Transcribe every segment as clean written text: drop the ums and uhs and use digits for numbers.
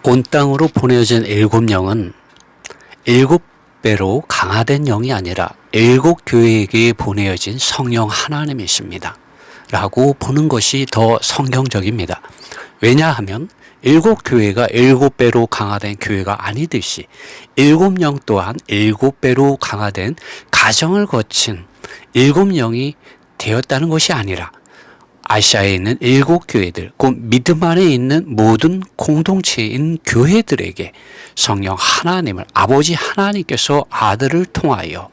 온 땅으로 보내어진 일곱 영은 일곱 배로 강화된 영이 아니라 일곱 교회에게 보내어진 성령 하나님이십니다. 라고 보는 것이 더 성경적입니다. 왜냐하면 일곱 교회가 일곱 배로 강화된 교회가 아니듯이 일곱 영 또한 일곱 배로 강화된 가정을 거친 일곱 영이 되었다는 것이 아니라 아시아에 있는 일곱 교회들, 곧 믿음 안에 있는 모든 공동체에 있는 교회들에게 성령 하나님을, 아버지 하나님께서 아들을 통하여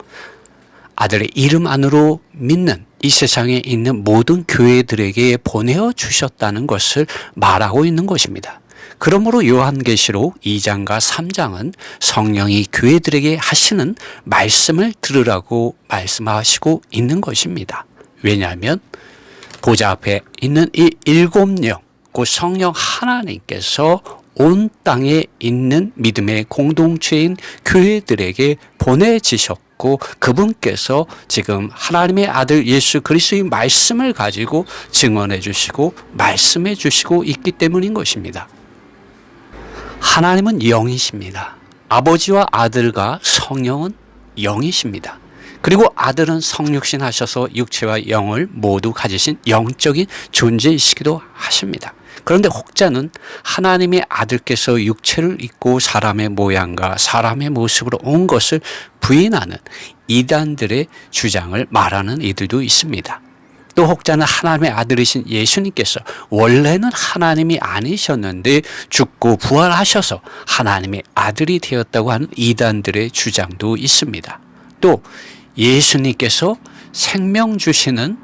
아들의 이름 안으로 믿는 이 세상에 있는 모든 교회들에게 보내어 주셨다는 것을 말하고 있는 것입니다. 그러므로 요한계시록 2장과 3장은 성령이 교회들에게 하시는 말씀을 들으라고 말씀하시고 있는 것입니다. 왜냐하면 보좌 앞에 있는 이 일곱 영, 곧 성령 하나님께서 온 땅에 있는 믿음의 공동체인 교회들에게 보내지셨고 그분께서 지금 하나님의 아들 예수 그리스도의 말씀을 가지고 증언해 주시고 말씀해 주시고 있기 때문인 것입니다. 하나님은 영이십니다. 아버지와 아들과 성령은 영이십니다. 그리고 아들은 성육신 하셔서 육체와 영을 모두 가지신 영적인 존재이시기도 하십니다. 그런데 혹자는 하나님의 아들께서 육체를 입고 사람의 모양과 사람의 모습으로 온 것을 부인하는 이단들의 주장을 말하는 이들도 있습니다. 또 혹자는 하나님의 아들이신 예수님께서 원래는 하나님이 아니셨는데 죽고 부활하셔서 하나님의 아들이 되었다고 하는 이단들의 주장도 있습니다. 또 예수님께서 생명 주시는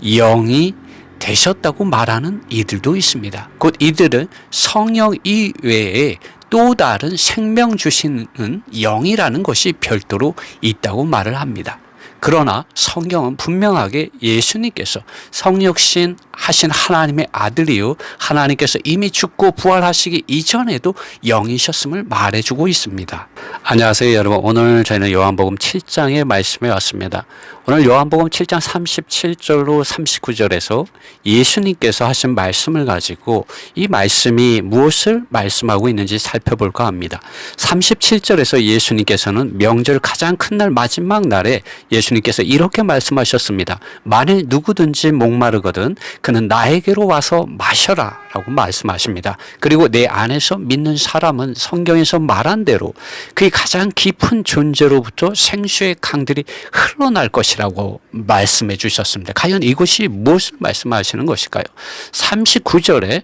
영이 되셨다고 말하는 이들도 있습니다. 곧 이들은 성령 이외에 또 다른 생명 주시는 영이라는 것이 별도로 있다고 말을 합니다. 그러나 성경은 분명하게 예수님께서 성육신 하신 하나님의 아들이요 하나님께서 이미 죽고 부활하시기 이전에도 영이셨음을 말해주고 있습니다. 안녕하세요 여러분. 오늘 저희는 요한복음 7장의 말씀에 왔습니다. 오늘 요한복음 7장 37절로 39절에서 예수님께서 하신 말씀을 가지고 이 말씀이 무엇을 말씀하고 있는지 살펴볼까 합니다. 37절에서 예수님께서는 명절 가장 큰 날 마지막 날에 예수님께서 이렇게 말씀하셨습니다. 만일 누구든지 목마르거든 그는 나에게로 와서 마셔라 라고 말씀하십니다. 그리고 내 안에서 믿는 사람은 성경에서 말한 대로 그의 가장 깊은 존재로부터 생수의 강들이 흘러날 것이라고 말씀해 주셨습니다. 과연 이것이 무엇을 말씀하시는 것일까요? 39절에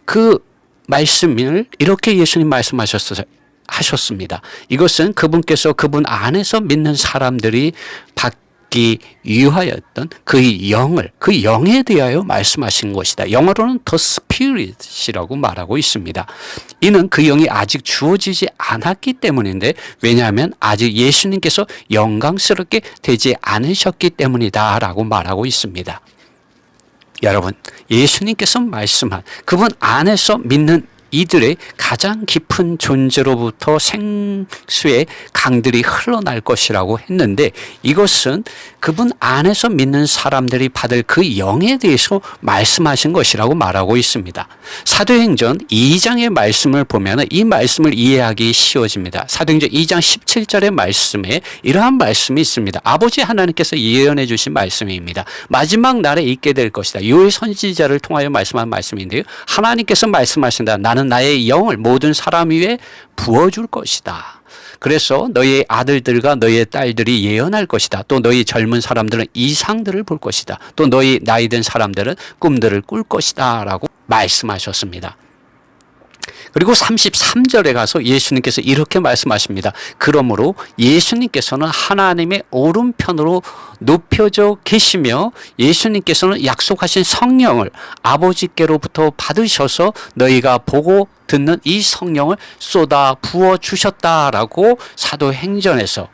그 말씀을 이렇게 예수님 하셨습니다. 이것은 그분께서 그분 안에서 믿는 사람들이 받기 위하였던 그의 영을, 그 영에 대하여 말씀하신 것이다. 영어로는 The Spirit이라고 말하고 있습니다. 이는 그 영이 아직 주어지지 않았기 때문인데 왜냐하면 아직 예수님께서 영광스럽게 되지 않으셨기 때문이다 라고 말하고 있습니다. 여러분, 예수님께서 말씀한 그분 안에서 믿는 이들의 가장 깊은 존재로부터 생수의 강들이 흘러날 것이라고 했는데 이것은 그분 안에서 믿는 사람들이 받을 그 영에 대해서 말씀하신 것이라고 말하고 있습니다. 사도행전 2장의 말씀을 보면 이 말씀을 이해하기 쉬워집니다. 사도행전 2장 17절의 말씀에 이러한 말씀이 있습니다. 아버지 하나님께서 예언해 주신 말씀입니다. 마지막 날에 있게 될 것이다. 요엘 선지자를 통하여 말씀한 말씀인데요. 하나님께서 말씀하신다. 나는 나의 영을 모든 사람 위에 부어줄 것이다. 그래서 너희 아들들과 너희 딸들이 예언할 것이다. 또 너희 젊은 사람들은 이상들을 볼 것이다. 또 너희 나이 든 사람들은 꿈들을 꿀 것이다 라고 말씀하셨습니다. 그리고 33절에 가서 예수님께서 이렇게 말씀하십니다. 그러므로 예수님께서는 하나님의 오른편으로 높여져 계시며 예수님께서는 약속하신 성령을 아버지께로부터 받으셔서 너희가 보고 듣는 이 성령을 쏟아 부어 주셨다라고 사도행전에서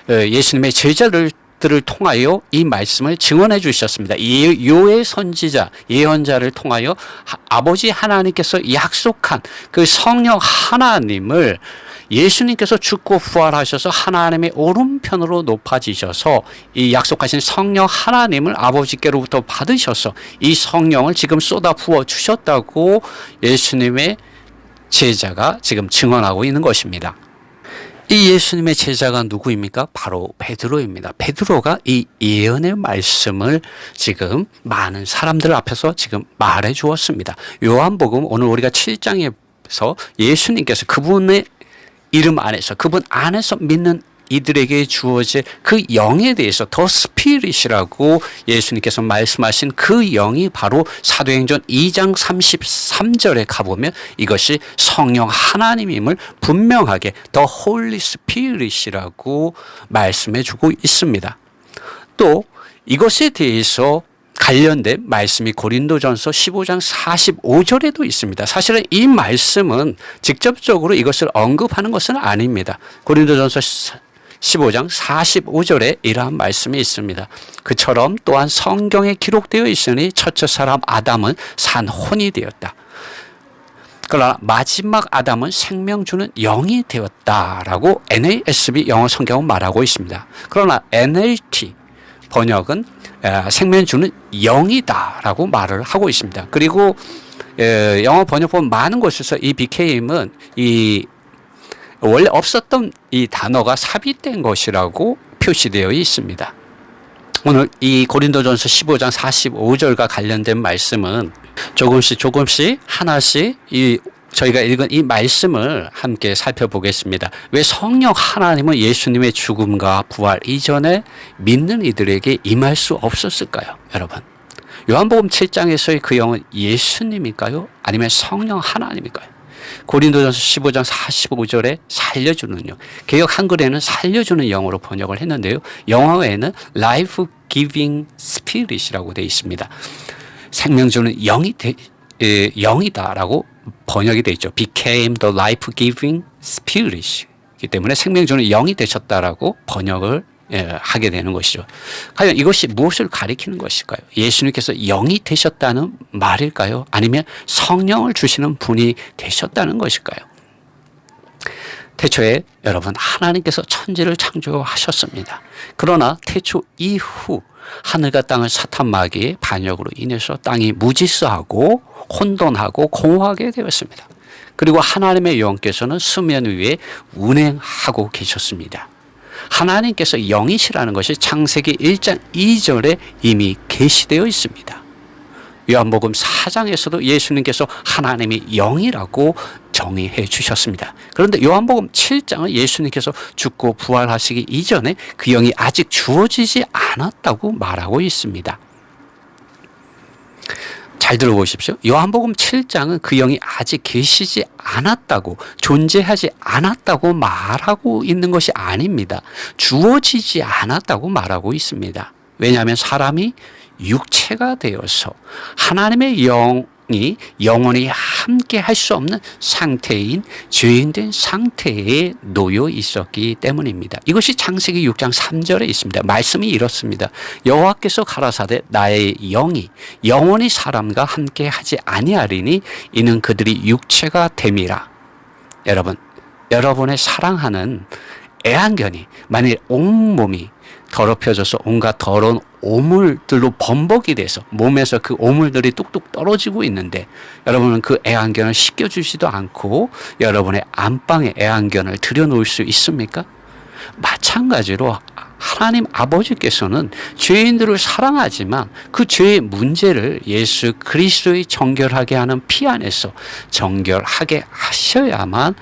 예수님의 제자들을 통하여 이 말씀을 증언해 주셨습니다. 요엘 선지자, 예언자를 통하여 아버지 하나님께서 약속한 그 성령 하나님을 예수님께서 죽고 부활하셔서 하나님의 오른편으로 높아지셔서 이 약속하신 성령 하나님을 아버지께로부터 받으셔서 이 성령을 지금 쏟아 부어 주셨다고 예수님의 제자가 지금 증언하고 있는 것입니다. 이 예수님의 제자가 누구입니까? 바로 베드로입니다. 베드로가 이 예언의 말씀을 지금 많은 사람들 앞에서 지금 말해 주었습니다. 요한복음 오늘 우리가 7장에서 예수님께서 그분의 이름 안에서, 그분 안에서 믿는 이들에게 주어질 그 영에 대해서 더 스피릿이라고 예수님께서 말씀하신 그 영이 바로 사도행전 2장 33절에 가보면 이것이 성령 하나님임을 분명하게 더 홀리 스피릿이라고 말씀해 주고 있습니다. 또 이것에 대해서 관련된 말씀이 고린도전서 15장 45절에도 있습니다. 사실은 이 말씀은 직접적으로 이것을 언급하는 것은 아닙니다. 고린도전서 15장 45절에 이러한 말씀이 있습니다. 그처럼 또한 성경에 기록되어 있으니 첫째 사람 아담은 산혼이 되었다. 그러나 마지막 아담은 생명 주는 영이 되었다라고 NASB 영어 성경은 말하고 있습니다. 그러나 NLT 번역은 생명 주는 영이다라고 말을 하고 있습니다. 그리고 영어 번역 보면 많은 곳에서 이 became은 원래 없었던 이 단어가 삽입된 것이라고 표시되어 있습니다. 오늘 이 고린도전서 15장 45절과 관련된 말씀은 조금씩 하나씩 저희가 읽은 이 말씀을 함께 살펴보겠습니다. 왜 성령 하나님은 예수님의 죽음과 부활 이전에 믿는 이들에게 임할 수 없었을까요? 여러분, 요한복음 7장에서의 그 영은 예수님일까요? 아니면 성령 하나님일까요? 고린도전서 15장 45절에 살려주는 영, 개역 한글에는 살려주는 영으로 번역을 했는데요. 영어에는 life giving spirit이라고 되어 있습니다. 생명 주는 영이다라고 번역이 되어 있죠. became the life giving spirit이기 때문에 생명 주는 영이 되셨다라고 번역을 하게 되는 것이죠. 과연 이것이 무엇을 가리키는 것일까요? 예수님께서 영이 되셨다는 말일까요? 아니면 성령을 주시는 분이 되셨다는 것일까요? 태초에 여러분 하나님께서 천지를 창조하셨습니다. 그러나 태초 이후 하늘과 땅을 사탄 마귀의 반역으로 인해서 땅이 무질서하고 혼돈하고 공허하게 되었습니다. 그리고 하나님의 영께서는 수면 위에 운행하고 계셨습니다. 하나님께서 영이시라는 것이 창세기 1장 2절에 이미 계시되어 있습니다. 요한복음 4장에서도 예수님께서 하나님이 영이라고 정의해 주셨습니다. 그런데 요한복음 7장은 예수님께서 죽고 부활하시기 이전에 그 영이 아직 주어지지 않았다고 말하고 있습니다. 잘 들어보십시오. 요한복음 7장은 그 영이 아직 계시지 않았다고, 존재하지 않았다고 말하고 있는 것이 아닙니다. 주어지지 않았다고 말하고 있습니다. 왜냐하면 사람이 육체가 되어서 하나님의 영이 영원히 함께 할 수 없는 상태인 죄인된 상태에 놓여 있었기 때문입니다. 이것이 창세기 6장 3절에 있습니다. 말씀이 이렇습니다. 여호와께서 가라사대 나의 영이 영원히 사람과 함께 하지 아니하리니 이는 그들이 육체가 됨이라. 여러분, 여러분의 사랑하는 애완견이 만일 온몸이 더럽혀져서 온갖 더러운 오물들로 범벅이 돼서 몸에서 그 오물들이 뚝뚝 떨어지고 있는데 여러분은 그 애완견을 씻겨주지도 않고 여러분의 안방에 애완견을 들여놓을 수 있습니까? 마찬가지로 하나님 아버지께서는 죄인들을 사랑하지만 그 죄의 문제를 예수 그리스도의 정결하게 하는 피 안에서 정결하게 하셔야만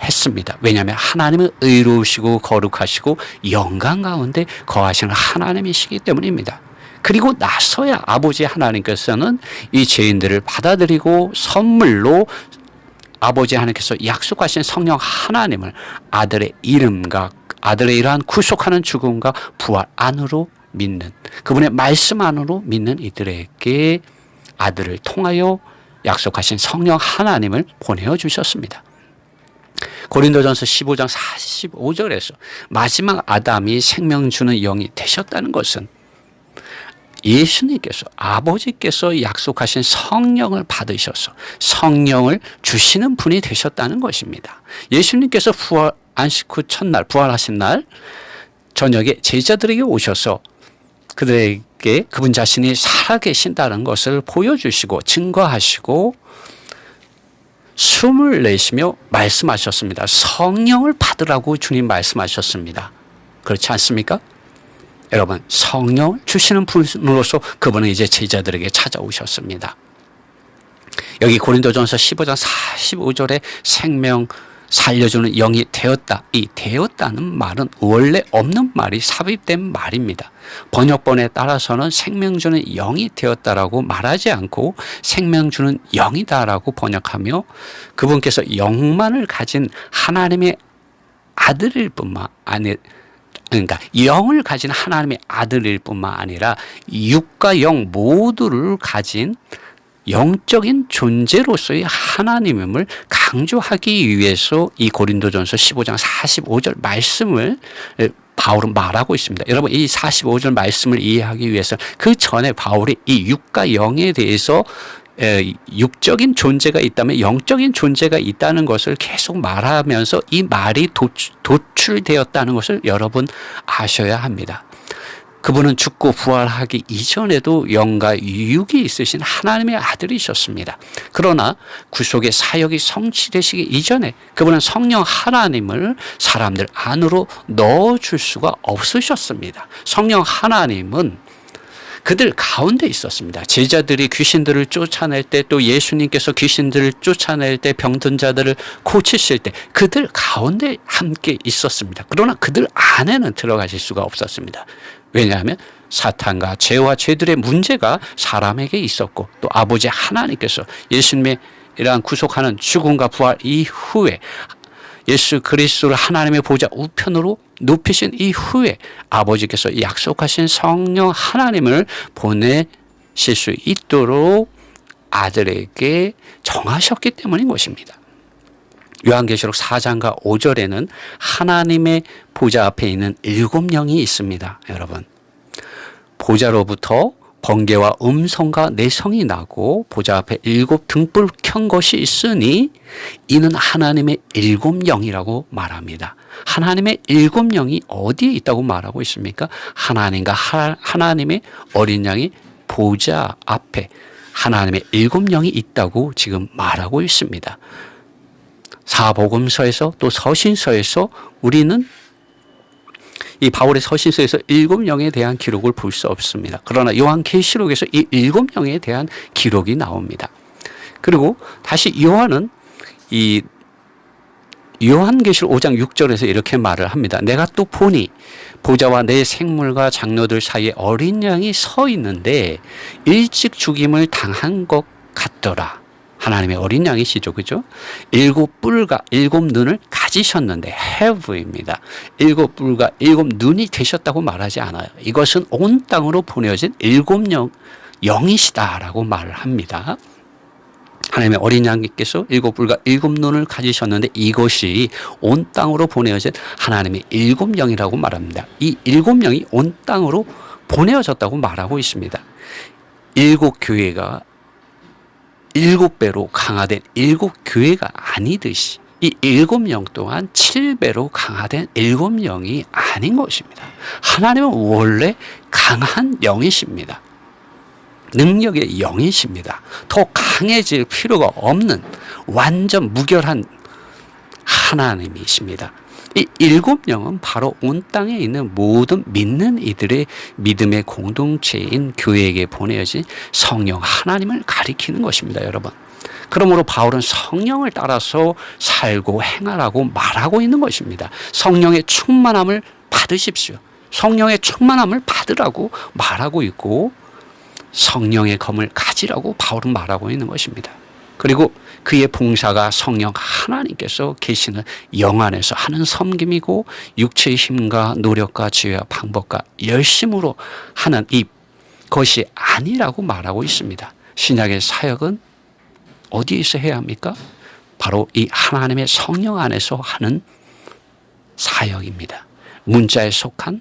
했습니다. 왜냐하면 하나님은 의로우시고 거룩하시고 영광 가운데 거하시는 하나님이시기 때문입니다. 그리고 나서야 아버지 하나님께서는 이 죄인들을 받아들이고 선물로 아버지 하나님께서 약속하신 성령 하나님을 아들의 이름과 아들의 이러한 구속하는 죽음과 부활 안으로 믿는, 그분의 말씀 안으로 믿는 이들에게 아들을 통하여 약속하신 성령 하나님을 보내어 주셨습니다. 고린도전서 15장 45절에서 마지막 아담이 생명 주는 영이 되셨다는 것은 예수님께서 아버지께서 약속하신 성령을 받으셔서 성령을 주시는 분이 되셨다는 것입니다. 예수님께서 안식 후 첫날 부활하신 날 저녁에 제자들에게 오셔서 그들에게 그분 자신이 살아계신다는 것을 보여주시고 증거하시고 숨을 내쉬며 말씀하셨습니다. 성령을 받으라고 주님 말씀하셨습니다. 그렇지 않습니까? 여러분, 성령을 주시는 분으로서 그분은 이제 제자들에게 찾아오셨습니다. 여기 고린도전서 15장 45절에 생명 살려주는 영이 되었다. 이 되었다는 말은 원래 없는 말이 삽입된 말입니다. 번역본에 따라서는 생명 주는 영이 되었다라고 말하지 않고 생명 주는 영이다라고 번역하며 그분께서 영만을 가진 하나님의 아들일 뿐만 아니라 그러니까 영을 가진 하나님의 아들일 뿐만 아니라 육과 영 모두를 가진 영적인 존재로서의 하나님임을 강조하기 위해서 이 고린도전서 15장 45절 말씀을 바울은 말하고 있습니다. 여러분, 이 45절 말씀을 이해하기 위해서 그 전에 바울이 이 육과 영에 대해서 육적인 존재가 있다면 영적인 존재가 있다는 것을 계속 말하면서 이 말이 도출되었다는 것을 여러분 아셔야 합니다. 그분은 죽고 부활하기 이전에도 영과 육이 있으신 하나님의 아들이셨습니다. 그러나 구속의 사역이 성취되시기 이전에 그분은 성령 하나님을 사람들 안으로 넣어줄 수가 없으셨습니다. 성령 하나님은 그들 가운데 있었습니다. 제자들이 귀신들을 쫓아낼 때, 또 예수님께서 귀신들을 쫓아낼 때, 병든 자들을 고치실 때 그들 가운데 함께 있었습니다. 그러나 그들 안에는 들어가실 수가 없었습니다. 왜냐하면 사탄과 죄와 죄들의 문제가 사람에게 있었고, 또 아버지 하나님께서 예수님이란 구속하는 죽음과 부활 이후에 예수 그리스도를 하나님의 보좌 우편으로 높이신 이후에 아버지께서 약속하신 성령 하나님을 보내실 수 있도록 아들에게 정하셨기 때문인 것입니다. 요한계시록 4장과 5절에는 하나님의 보좌 앞에 있는 7영이 있습니다. 여러분, 보좌로부터 번개와 음성과 내성이 나고 보좌 앞에 7 등불 켠 것이 있으니 이는 하나님의 7영이라고 말합니다. 하나님의 7영이 어디에 있다고 말하고 있습니까? 하나님과 하나님의 어린 양이 보좌 앞에 하나님의 7영이 있다고 지금 말하고 있습니다. 사복음서에서 또 서신서에서 우리는 이 바울의 서신서에서 7영에 대한 기록을 볼 수 없습니다. 그러나 요한계시록에서 이 7영에 대한 기록이 나옵니다. 그리고 다시 요한은 이 요한계시록 5장 6절에서 이렇게 말을 합니다. 내가 또 보니 보좌와 내 생물과 장로들 사이에 어린 양이 서 있는데 일찍 죽임을 당한 것 같더라. 하나님의 어린 양이시죠. 그죠? 7 뿔과 7 눈을 가지셨는데 have입니다. 7 뿔과 7 눈이 되셨다고 말하지 않아요. 이것은 온 땅으로 보내어진 7 영이시다라고 말을 합니다. 하나님의 어린 양께서 7 뿔과 7 눈을 가지셨는데 이것이 온 땅으로 보내어진 하나님의 7 영이라고 말합니다. 이 7 영이 온 땅으로 보내어졌다고 말하고 있습니다. 7 교회가 7배로 강화된 7 교회가 아니듯이 이 7영 또한 7배로 강화된 7영이 아닌 것입니다. 하나님은 원래 강한 영이십니다. 능력의 영이십니다. 더 강해질 필요가 없는 완전 무결한 하나님이십니다. 이 7영은 바로 온 땅에 있는 모든 믿는 이들의 믿음의 공동체인 교회에게 보내어진 성령 하나님을 가리키는 것입니다, 여러분. 그러므로 바울은 성령을 따라서 살고 행하라고 말하고 있는 것입니다. 성령의 충만함을 받으십시오. 성령의 충만함을 받으라고 말하고 있고 성령의 검을 가지라고 바울은 말하고 있는 것입니다. 그리고 그의 봉사가 성령 하나님께서 계시는 영 안에서 하는 섬김이고 육체의 힘과 노력과 지혜와 방법과 열심으로 하는 이것이 아니라고 말하고 있습니다. 신약의 사역은 어디에서 해야 합니까? 바로 이 하나님의 성령 안에서 하는 사역입니다. 문자에 속한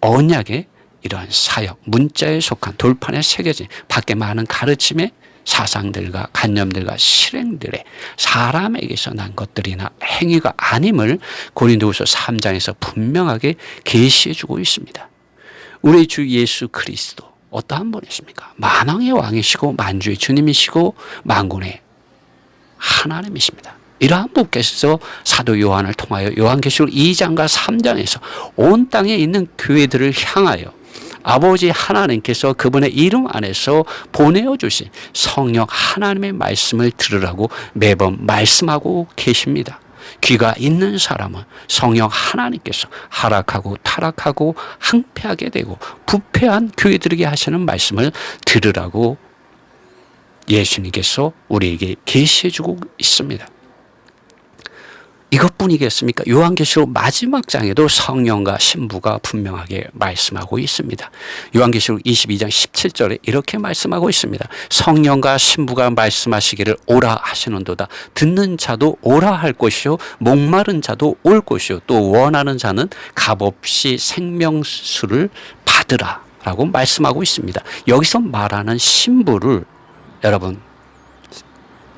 언약의 이러한 사역, 문자에 속한 돌판에 새겨진 밖에 많은 가르침의 사상들과 관념들과 실행들의 사람에게서 난 것들이나 행위가 아님을 고린도후서 3장에서 분명하게 계시해주고 있습니다. 우리 주 예수 그리스도 어떠한 분이십니까? 만왕의 왕이시고 만주의 주님이시고 만군의 하나님이십니다. 이러한 분께서 사도 요한을 통하여 요한계시록 2장과 3장에서 온 땅에 있는 교회들을 향하여 아버지 하나님께서 그분의 이름 안에서 보내어 주신 성령 하나님의 말씀을 들으라고 매번 말씀하고 계십니다. 귀가 있는 사람은 성령 하나님께서 하락하고 타락하고 항폐하게 되고 부패한 교회들에게 하시는 말씀을 들으라고 예수님께서 우리에게 계시해 주고 있습니다. 이것뿐이겠습니까? 요한계시록 마지막 장에도 성령과 신부가 분명하게 말씀하고 있습니다. 요한계시록 22장 17절에 이렇게 말씀하고 있습니다. 성령과 신부가 말씀하시기를 오라 하시는도다. 듣는 자도 오라 할 것이요 목마른 자도 올 것이요 또 원하는 자는 값없이 생명수를 받으라 라고 말씀하고 있습니다. 여기서 말하는 신부를 여러분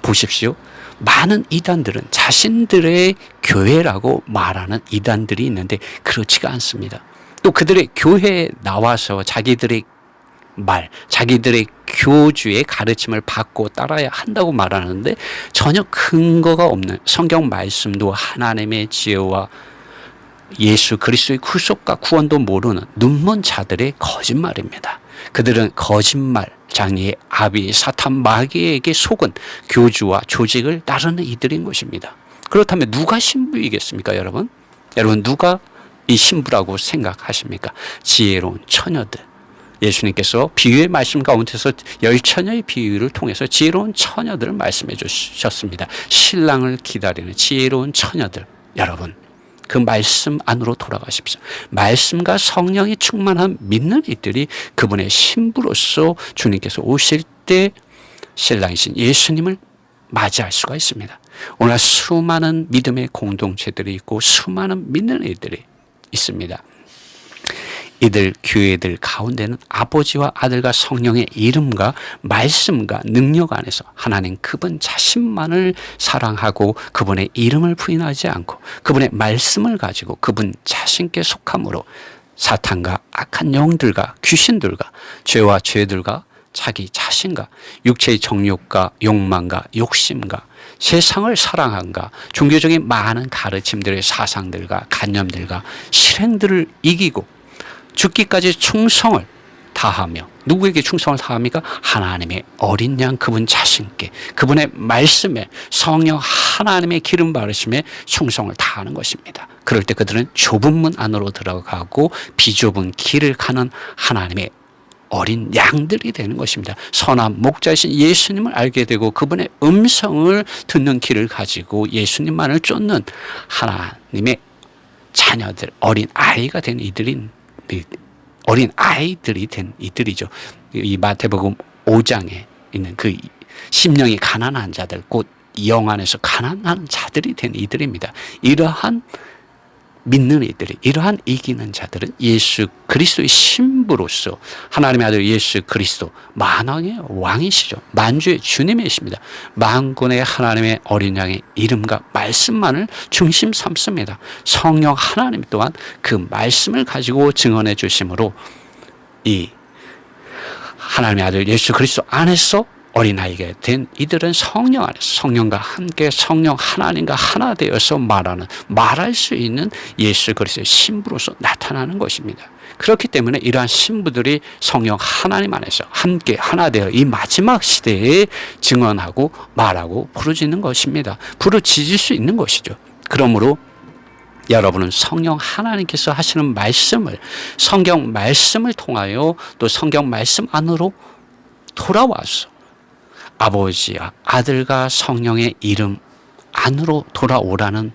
보십시오. 많은 이단들은 자신들의 교회라고 말하는 이단들이 있는데 그렇지가 않습니다. 또 그들의 교회에 나와서 자기들의 말, 자기들의 교주의 가르침을 받고 따라야 한다고 말하는데 전혀 근거가 없는 성경 말씀도 하나님의 지혜와 예수 그리스도의 구속과 구원도 모르는 눈먼 자들의 거짓말입니다. 그들은 거짓말 장애의 아비 사탄 마귀에게 속은 교주와 조직을 따르는 이들인 것입니다. 그렇다면 누가 신부이겠습니까, 여러분? 여러분 누가 이 신부라고 생각하십니까? 지혜로운 처녀들. 예수님께서 비유의 말씀 가운데서 10처녀의 비유를 통해서 지혜로운 처녀들을 말씀해 주셨습니다. 신랑을 기다리는 지혜로운 처녀들. 여러분 그 말씀 안으로 돌아가십시오. 말씀과 성령이 충만한 믿는 이들이 그분의 신부로서 주님께서 오실 때 신랑이신 예수님을 맞이할 수가 있습니다. 오늘 수많은 믿음의 공동체들이 있고 수많은 믿는 이들이 있습니다. 이들 교회들 가운데는 아버지와 아들과 성령의 이름과 말씀과 능력 안에서 하나님 그분 자신만을 사랑하고 그분의 이름을 부인하지 않고 그분의 말씀을 가지고 그분 자신께 속함으로 사탄과 악한 영들과 귀신들과 죄와 죄들과 자기 자신과 육체의 정욕과 욕망과 욕심과 세상을 사랑함과 종교적인 많은 가르침들의 사상들과 관념들과 실행들을 이기고 죽기까지 충성을 다하며 누구에게 충성을 다합니까? 하나님의 어린 양 그분 자신께 그분의 말씀에 성령 하나님의 기름 바르심에 충성을 다하는 것입니다. 그럴 때 그들은 좁은 문 안으로 들어가고 비좁은 길을 가는 하나님의 어린 양들이 되는 것입니다. 선한 목자이신 예수님을 알게 되고 그분의 음성을 듣는 길을 가지고 예수님만을 쫓는 하나님의 자녀들 어린 아이가 된 이들인 어린 아이들이 된 이들이죠. 이 마태복음 5장에 있는 그 심령이 가난한 자들, 곧 영 안에서 가난한 자들이 된 이들입니다. 이러한 믿는 이들이, 이러한 이기는 자들은 예수 그리스도의 신부로서 하나님의 아들 예수 그리스도 만왕의 왕이시죠. 만주의 주님이십니다. 만군의 하나님의 어린 양의 이름과 말씀만을 중심 삼습니다. 성령 하나님 또한 그 말씀을 가지고 증언해 주심으로 이 하나님의 아들 예수 그리스도 안에서 어린아이가 된 이들은 성령 안에서 성령과 함께 성령 하나님과 하나 되어서 말할 수 있는 예수 그리스도의 신부로서 나타나는 것입니다. 그렇기 때문에 이러한 신부들이 성령 하나님 안에서 함께 하나 되어 이 마지막 시대에 증언하고 말하고 부르짖는 것입니다. 부르짖을 수 있는 것이죠. 그러므로 여러분은 성령 하나님께서 하시는 말씀을 성경 말씀을 통하여 또 성경 말씀 안으로 돌아와서 아버지와 아들과 성령의 이름 안으로 돌아오라는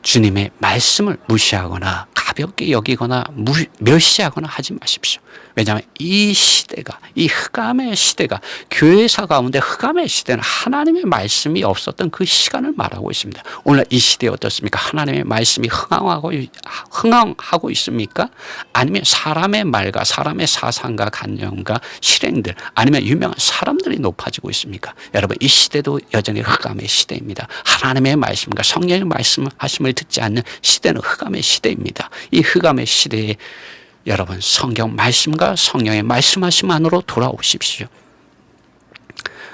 주님의 말씀을 무시하거나 가볍게 여기거나 멸시하거나 하지 마십시오. 왜냐하면 이 시대가, 이 흑암의 시대가, 교회사 가운데 흑암의 시대는 하나님의 말씀이 없었던 그 시간을 말하고 있습니다. 오늘 이 시대에 어떻습니까? 하나님의 말씀이 흥황하고 있습니까? 아니면 사람의 말과 사람의 사상과 관념과 실행들, 아니면 유명한 사람들이 높아지고 있습니까? 여러분, 이 시대도 여전히 흑암의 시대입니다. 하나님의 말씀과 성령의 말씀하심을 듣지 않는 시대는 흑암의 시대입니다. 이 흑암의 시대에 여러분 성경 말씀과 성령의 말씀하심 안으로 돌아오십시오.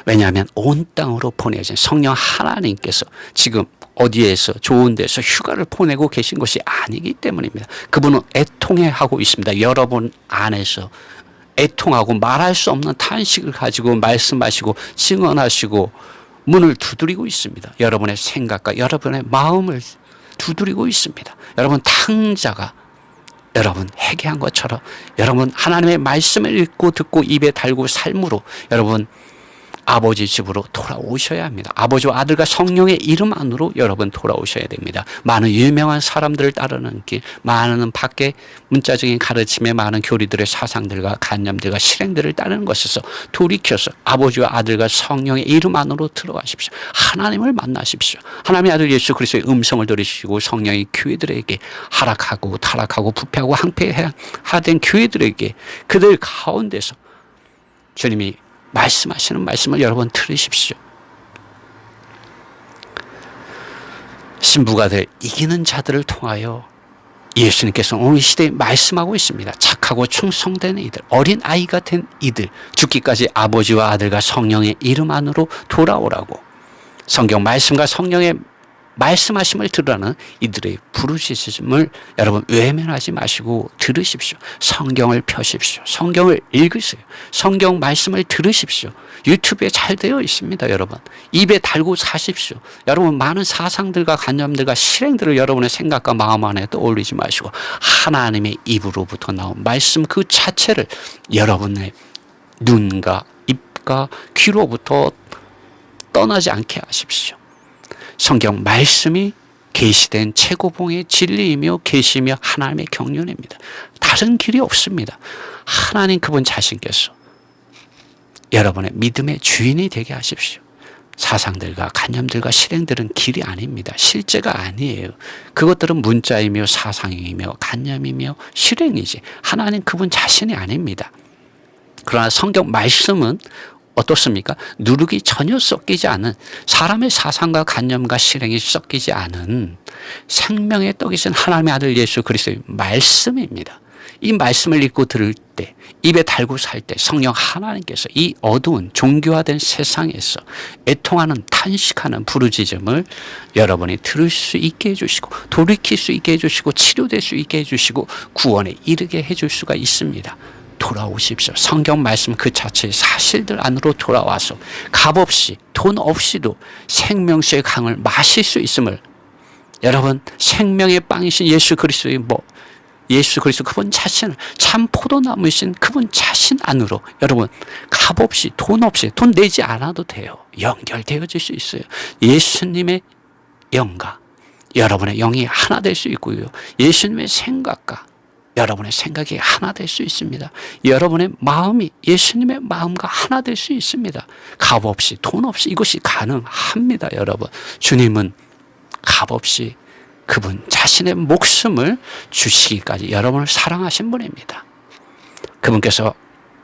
왜냐하면 온 땅으로 보내진 성령 하나님께서 지금 어디에서 좋은 데서 휴가를 보내고 계신 것이 아니기 때문입니다. 그분은 애통해 하고 있습니다. 여러분 안에서 애통하고 말할 수 없는 탄식을 가지고 말씀하시고 증언하시고 문을 두드리고 있습니다. 여러분의 생각과 여러분의 마음을 두드리고 있습니다. 여러분 탕자가 여러분 회개한 것처럼 여러분 하나님의 말씀을 읽고 듣고 입에 달고 삶으로 여러분 아버지 집으로 돌아오셔야 합니다. 아버지와 아들과 성령의 이름 안으로 여러분 돌아오셔야 됩니다. 많은 유명한 사람들을 따르는 길, 많은 밖에 문자적인 가르침에 많은 교리들의 사상들과 관념들과 실행들을 따르는 것에서 돌이켜서 아버지와 아들과 성령의 이름 안으로 들어가십시오. 하나님을 만나십시오. 하나님의 아들 예수 그리스도의 음성을 들으시고 성령의 교회들에게 하락하고 타락하고 부패하고 항폐하된 교회들에게 그들 가운데서 주님이 말씀하시는 말씀을 여러분 들으십시오. 신부가 될 이기는 자들을 통하여 예수님께서 오늘 시대에 말씀하고 있습니다. 착하고 충성된 이들, 어린 아이 같은 이들, 죽기까지 아버지와 아들과 성령의 이름 안으로 돌아오라고 성경 말씀과 성령의 말씀하심을 들으라는 이들의 부르짖음을 여러분 외면하지 마시고 들으십시오. 성경을 펴십시오. 성경을 읽으세요. 성경 말씀을 들으십시오. 유튜브에 잘 되어 있습니다. 여러분 입에 달고 사십시오. 여러분 많은 사상들과 관념들과 실행들을 여러분의 생각과 마음 안에 떠올리지 마시고 하나님의 입으로부터 나온 말씀 그 자체를 여러분의 눈과 입과 귀로부터 떠나지 않게 하십시오. 성경 말씀이 계시된 최고봉의 진리이며 계시며 하나님의 경륜입니다. 다른 길이 없습니다. 하나님 그분 자신께서 여러분의 믿음의 주인이 되게 하십시오. 사상들과 관념들과 실행들은 길이 아닙니다. 실제가 아니에요. 그것들은 문자이며 사상이며 관념이며 실행이지 하나님 그분 자신이 아닙니다. 그러나 성경 말씀은 어떻습니까? 누룩이 전혀 섞이지 않은 사람의 사상과 관념과 실행이 섞이지 않은 생명의 떡이신 하나님의 아들 예수 그리스도의 말씀입니다. 이 말씀을 읽고 들을 때 입에 달고 살 때 성령 하나님께서 이 어두운 종교화된 세상에서 애통하는 탄식하는 부르짖음을 여러분이 들을 수 있게 해주시고 돌이킬 수 있게 해주시고 치료될 수 있게 해주시고 구원에 이르게 해줄 수가 있습니다. 돌아오십시오. 성경 말씀 그 자체의 사실들 안으로 돌아와서 값없이 돈 없이도 생명수의 강을 마실 수 있음을 여러분 생명의 빵이신 예수 그리스도의 예수 그리스도 그분 자신을 참 포도나무이신 그분 자신 안으로 여러분 값없이 돈 없이 돈 내지 않아도 돼요. 연결되어질 수 있어요. 예수님의 영과 여러분의 영이 하나 될 수 있고요. 예수님의 생각과 여러분의 생각이 하나 될 수 있습니다. 여러분의 마음이 예수님의 마음과 하나 될 수 있습니다. 값없이 돈 없이 이것이 가능합니다. 여러분 주님은 값없이 그분 자신의 목숨을 주시기까지 여러분을 사랑하신 분입니다. 그분께서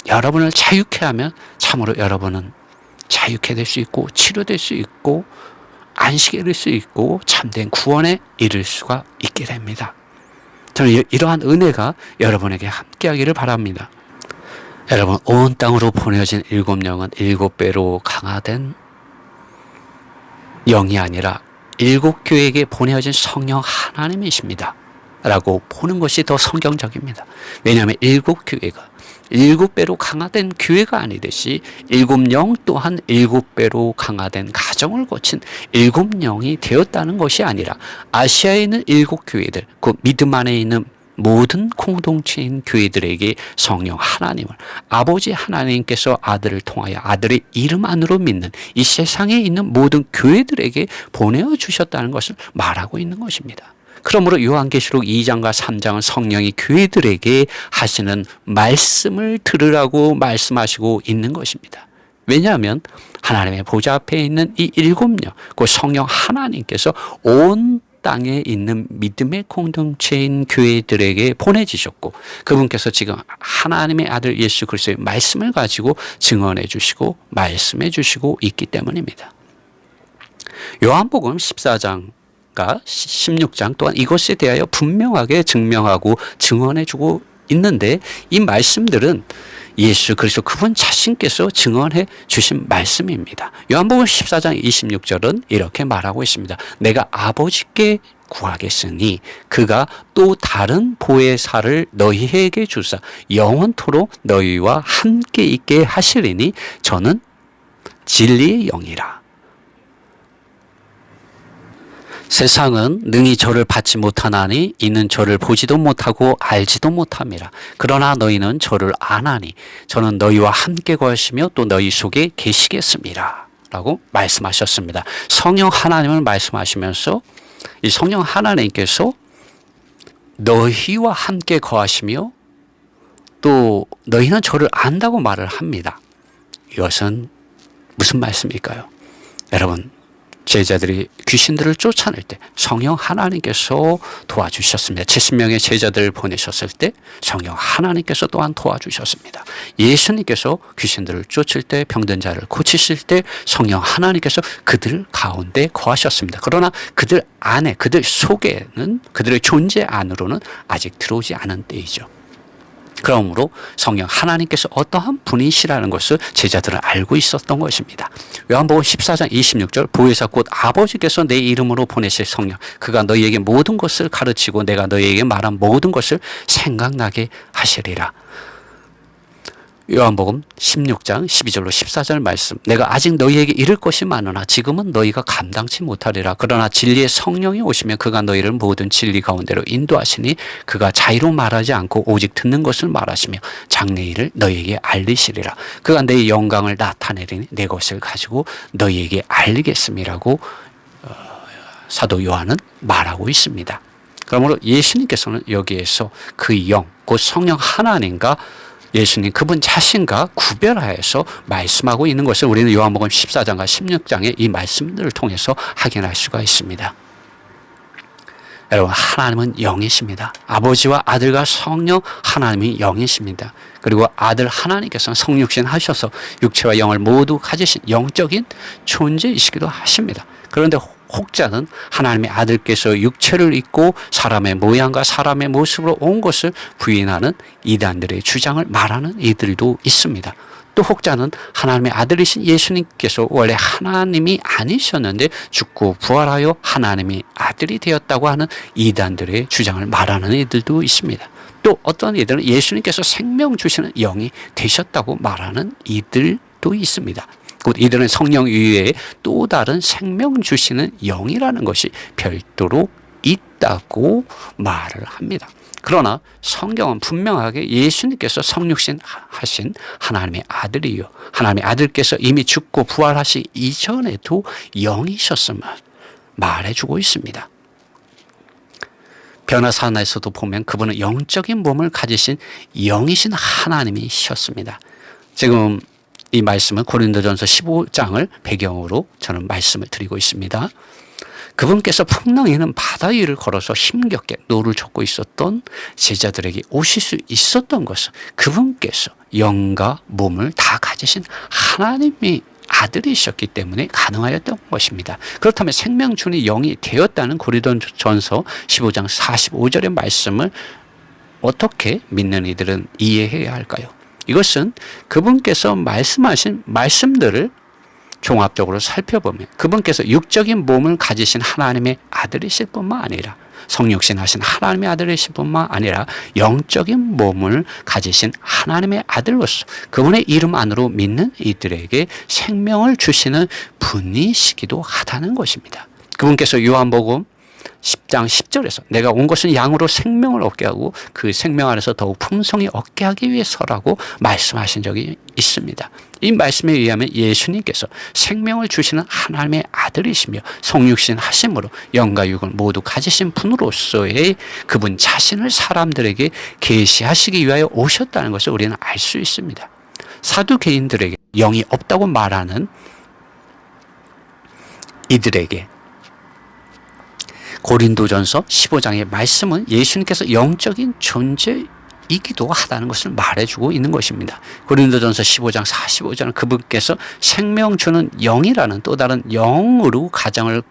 여러분을 자유케 하면 참으로 여러분은 자유케 될 수 있고 치료될 수 있고 안식에 이를 수 있고 참된 구원에 이를 수가 있게 됩니다. 저는 이러한 은혜가 여러분에게 함께하기를 바랍니다. 여러분 온 땅으로 보내어진 7영은 7배로 강화된 영이 아니라 7교회에게 보내어진 성령 하나님이십니다. 라고 보는 것이 더 성경적입니다. 왜냐하면 7교회가 7배로 강화된 교회가 아니듯이 7영 또한 7배로 강화된 가정을 거친 7영이 되었다는 것이 아니라 아시아에 있는 7교회들, 그 믿음 안에 있는 모든 공동체인 교회들에게 성령 하나님을 아버지 하나님께서 아들을 통하여 아들의 이름 안으로 믿는 이 세상에 있는 모든 교회들에게 보내어 주셨다는 것을 말하고 있는 것입니다. 그러므로 요한계시록 2장과 3장은 성령이 교회들에게 하시는 말씀을 들으라고 말씀하시고 있는 것입니다. 왜냐하면 하나님의 보좌 앞에 있는 이 7명, 그 성령 하나님께서 온 땅에 있는 믿음의 공동체인 교회들에게 보내주셨고 그분께서 지금 하나님의 아들 예수 그리스도의 말씀을 가지고 증언해 주시고 말씀해 주시고 있기 때문입니다. 요한복음 14장 16장 또한 이것에 대하여 분명하게 증명하고 증언해 주고 있는데 이 말씀들은 예수 그리스도 그분 자신께서 증언해 주신 말씀입니다. 요한복음 14장 26절은 이렇게 말하고 있습니다. 내가 아버지께 구하겠으니 그가 또 다른 보혜사를 너희에게 주사 영원토록 너희와 함께 있게 하시리니 저는 진리의 영이라. 세상은 능히 저를 받지 못하나니 이는 저를 보지도 못하고 알지도 못함이라. 그러나 너희는 저를 아나니 저는 너희와 함께 거하시며 또 너희 속에 계시겠습니다. 라고 말씀하셨습니다. 성령 하나님을 말씀하시면서 이 성령 하나님께서 너희와 함께 거하시며 또 너희는 저를 안다고 말을 합니다. 이것은 무슨 말씀일까요? 여러분, 제자들이 귀신들을 쫓아낼 때 성령 하나님께서 도와주셨습니다. 70명의 제자들을 보내셨을 때 성령 하나님께서 또한 도와주셨습니다. 예수님께서 귀신들을 쫓을 때 병든 자를 고치실 때 성령 하나님께서 그들 가운데 거하셨습니다. 그러나 그들 안에 그들 속에는 그들의 존재 안으로는 아직 들어오지 않은 때이죠. 그러므로 성령 하나님께서 어떠한 분이시라는 것을 제자들은 알고 있었던 것입니다. 요한복음 14장 26절 보혜사 곧 아버지께서 내 이름으로 보내실 성령 그가 너희에게 모든 것을 가르치고 내가 너희에게 말한 모든 것을 생각나게 하시리라. 요한복음 16장 12절로 14절 말씀 내가 아직 너희에게 이를 것이 많으나 지금은 너희가 감당치 못하리라. 그러나 진리의 성령이 오시면 그가 너희를 모든 진리 가운데로 인도하시니 그가 자의로 말하지 않고 오직 듣는 것을 말하시며 장래일을 너희에게 알리시리라. 그가 내 영광을 나타내리니 내 것을 가지고 너희에게 알리겠음이라고 사도 요한은 말하고 있습니다. 그러므로 예수님께서는 여기에서 그 영, 곧 성령 하나님과 예수님 그분 자신과 구별하여서 말씀하고 있는 것을 우리는 요한복음 14장과 16장의 이 말씀들을 통해서 확인할 수가 있습니다. 여러분, 하나님은 영이십니다. 아버지와 아들과 성령 하나님이 영이십니다. 그리고 아들 하나님께서는 성육신 하셔서 육체와 영을 모두 가지신 영적인 존재이시기도 하십니다. 그런데 혹자는 하나님의 아들께서 육체를 입고 사람의 모양과 사람의 모습으로 온 것을 부인하는 이단들의 주장을 말하는 이들도 있습니다. 또 혹자는 하나님의 아들이신 예수님께서 원래 하나님이 아니셨는데 죽고 부활하여 하나님의 아들이 되었다고 하는 이단들의 주장을 말하는 이들도 있습니다. 또 어떤 이들은 예수님께서 생명 주시는 영이 되셨다고 말하는 이들도 있습니다. 곧 이들은 성령 이외에 또 다른 생명 주시는 영이라는 것이 별도로 있다고 말을 합니다. 그러나 성경은 분명하게 예수님께서 성육신 하신 하나님의 아들이요 하나님의 아들께서 이미 죽고 부활하시 이전에도 영이셨음을 말해주고 있습니다. 변화산에서도 보면 그분은 영적인 몸을 가지신 영이신 하나님이셨습니다. 지금 이 말씀은 고린도전서 15장을 배경으로 저는 말씀을 드리고 있습니다. 그분께서 풍랑이는 바다 위를 걸어서 힘겹게 노를 젓고 있었던 제자들에게 오실 수 있었던 것은 그분께서 영과 몸을 다 가지신 하나님의 아들이셨기 때문에 가능하였던 것입니다. 그렇다면 생명주는 영이 되었다는 고린도전서 15장 45절의 말씀을 어떻게 믿는 이들은 이해해야 할까요? 이것은 그분께서 말씀하신 말씀들을 종합적으로 살펴보면 그분께서 육적인 몸을 가지신 하나님의 아들이실 뿐만 아니라 성육신 하신 하나님의 아들이실 뿐만 아니라 영적인 몸을 가지신 하나님의 아들로서 그분의 이름 안으로 믿는 이들에게 생명을 주시는 분이시기도 하다는 것입니다. 그분께서 요한복음 10장 10절에서 내가 온 것은 양으로 생명을 얻게 하고 그 생명 안에서 더욱 풍성히 얻게 하기 위해서라고 말씀하신 적이 있습니다. 이 말씀에 의하면 예수님께서 생명을 주시는 하나님의 아들이시며 성육신 하심으로 영과 육을 모두 가지신 분으로서의 그분 자신을 사람들에게 계시하시기 위하여 오셨다는 것을 우리는 알 수 있습니다. 사두개인들에게 영이 없다고 말하는 이들에게 고린도전서 15장의 말씀은 예수님께서 영적인 존재이기도 하다는 것을 말해주고 있는 것입니다. 고린도전서 15장 45절은 그분께서 생명 주는 영이라는 또 다른 영으로 가정을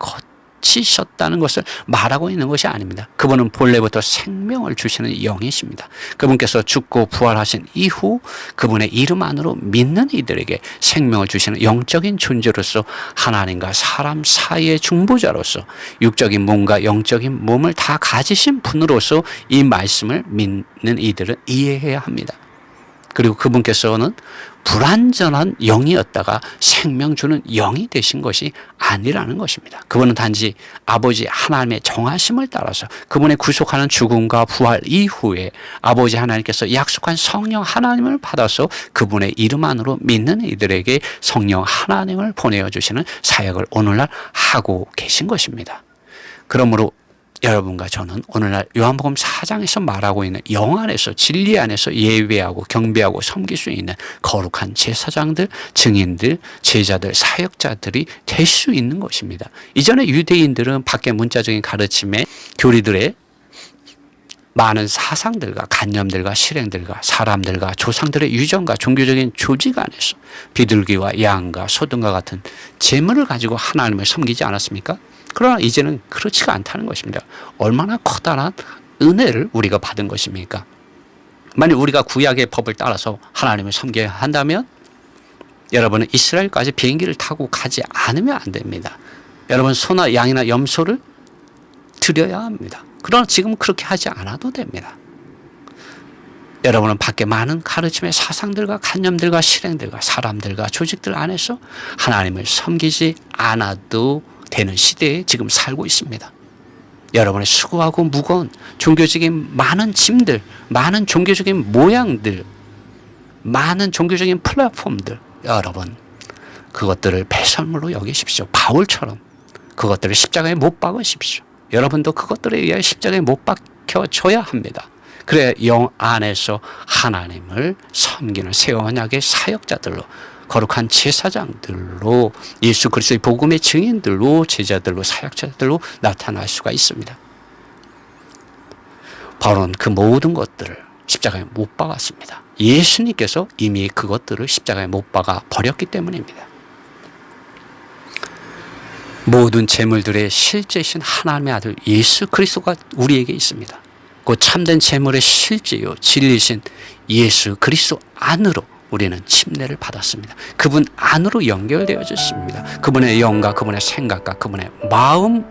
바치셨다는 것을 말하고 있는 것이 아닙니다. 그분은 본래부터 생명을 주시는 영이십니다. 그분께서 죽고 부활하신 이후 그분의 이름 안으로 믿는 이들에게 생명을 주시는 영적인 존재로서 하나님과 사람 사이의 중보자로서 육적인 몸과 영적인 몸을 다 가지신 분으로서 이 말씀을 믿는 이들은 이해해야 합니다. 그리고 그분께서는 불완전한 영이었다가 생명 주는 영이 되신 것이 아니라는 것입니다. 그분은 단지 아버지 하나님의 정하심을 따라서 그분의 구속하는 죽음과 부활 이후에 아버지 하나님께서 약속한 성령 하나님을 받아서 그분의 이름 안으로 믿는 이들에게 성령 하나님을 보내어 주시는 사역을 오늘날 하고 계신 것입니다. 그러므로 여러분과 저는 오늘날 요한복음 4장에서 말하고 있는 영 안에서 진리 안에서 예배하고 경배하고 섬길 수 있는 거룩한 제사장들, 증인들, 제자들, 사역자들이 될 수 있는 것입니다. 이전에 유대인들은 밖의 문자적인 가르침에 교리들의 많은 사상들과 관념들과 실행들과 사람들과 조상들의 유전과 종교적인 조직 안에서 비둘기와 양과 소등과 같은 재물을 가지고 하나님을 섬기지 않았습니까? 그러나 이제는 그렇지가 않다는 것입니다. 얼마나 커다란 은혜를 우리가 받은 것입니까? 만약 우리가 구약의 법을 따라서 하나님을 섬겨야 한다면 여러분은 이스라엘까지 비행기를 타고 가지 않으면 안 됩니다. 여러분 소나 양이나 염소를 드려야 합니다. 그러나 지금 그렇게 하지 않아도 됩니다. 여러분은 밖에 많은 가르침의 사상들과 관념들과 실행들과 사람들과 조직들 안에서 하나님을 섬기지 않아도 되는 시대에 지금 살고 있습니다. 여러분의 수고하고 무거운 종교적인 많은 짐들, 많은 종교적인 모양들, 많은 종교적인 플랫폼들, 여러분 그것들을 배설물로 여기십시오. 바울처럼 그것들을 십자가에 못 박으십시오. 여러분도 그것들에 의해 십자가에 못 박혀줘야 합니다. 그래야 영 안에서 하나님을 섬기는 새 언약의 사역자들로, 거룩한 제사장들로, 예수 그리스도의 복음의 증인들로, 제자들로, 사역자들로 나타날 수가 있습니다. 바울은 그 모든 것들을 십자가에 못 박았습니다. 예수님께서 이미 그것들을 십자가에 못 박아 버렸기 때문입니다. 모든 재물들의 실제이신 하나님의 아들 예수 그리스도가 우리에게 있습니다. 그 참된 재물의 실제요 진리신 예수 그리스도 안으로 우리는 침례를 받았습니다. 그분 안으로 연결되어졌습니다. 그분의 영과 그분의 생각과 그분의 마음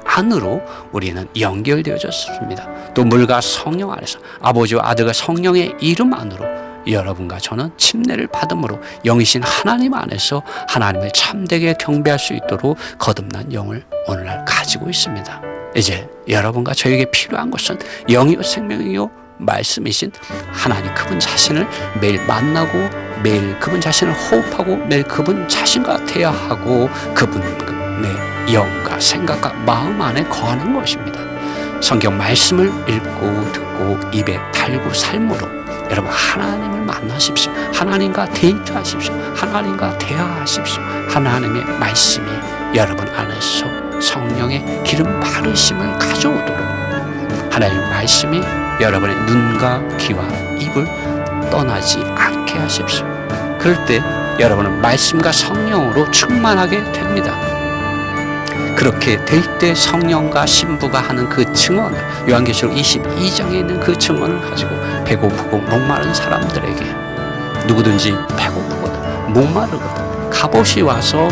안으로 우리는 연결되어졌습니다. 또 물과 성령 안에서 아버지와 아들과 성령의 이름 안으로 여러분과 저는 침례를 받음으로 영이신 하나님 안에서 하나님을 참되게 경배할 수 있도록 거듭난 영을 오늘날 가지고 있습니다. 이제 여러분과 저에게 필요한 것은 영이요 생명이요 말씀이신 하나님 그분 자신을 매일 만나고 매일 그분 자신을 호흡하고 매일 그분 자신과 대화하고 그분의 영과 생각과 마음 안에 거하는 것입니다. 성경 말씀을 읽고 듣고 입에 달고 삶으로 여러분 하나님을 만나십시오. 하나님과 데이트하십시오. 하나님과 대화하십시오. 하나님의 말씀이 여러분 안에서 성령의 기름 바르심을 가져오도록 하나님의 말씀이 여러분의 눈과 귀와 입을 떠나지 않게 하십시오. 그럴 때 여러분은 말씀과 성령으로 충만하게 됩니다. 그렇게 될 때 성령과 신부가 하는 그 증언을 요한계시록 22장에 있는 그 증언을 가지고 배고프고 목마른 사람들에게 누구든지 배고프거든 목마르거든 값없이 와서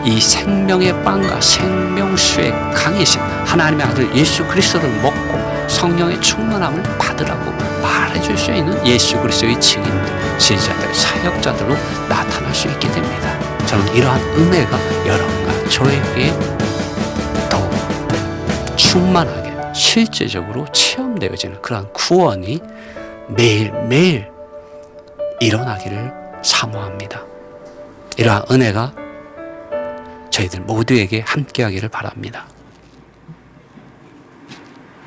이 생명의 빵과 생명수의 강이신 하나님의 아들 예수 그리스도를 먹고 성령의 충만함을 받으라고 말해줄 수 있는 예수 그리스도의 증인들, 제자들, 사역자들로 나타날 수 있게 됩니다. 저는 이러한 은혜가 여러분과 저에게 더 충만하게 실제적으로 체험되어지는 그러한 구원이 매일매일 일어나기를 사모합니다. 이러한 은혜가 저희들 모두에게 함께하기를 바랍니다.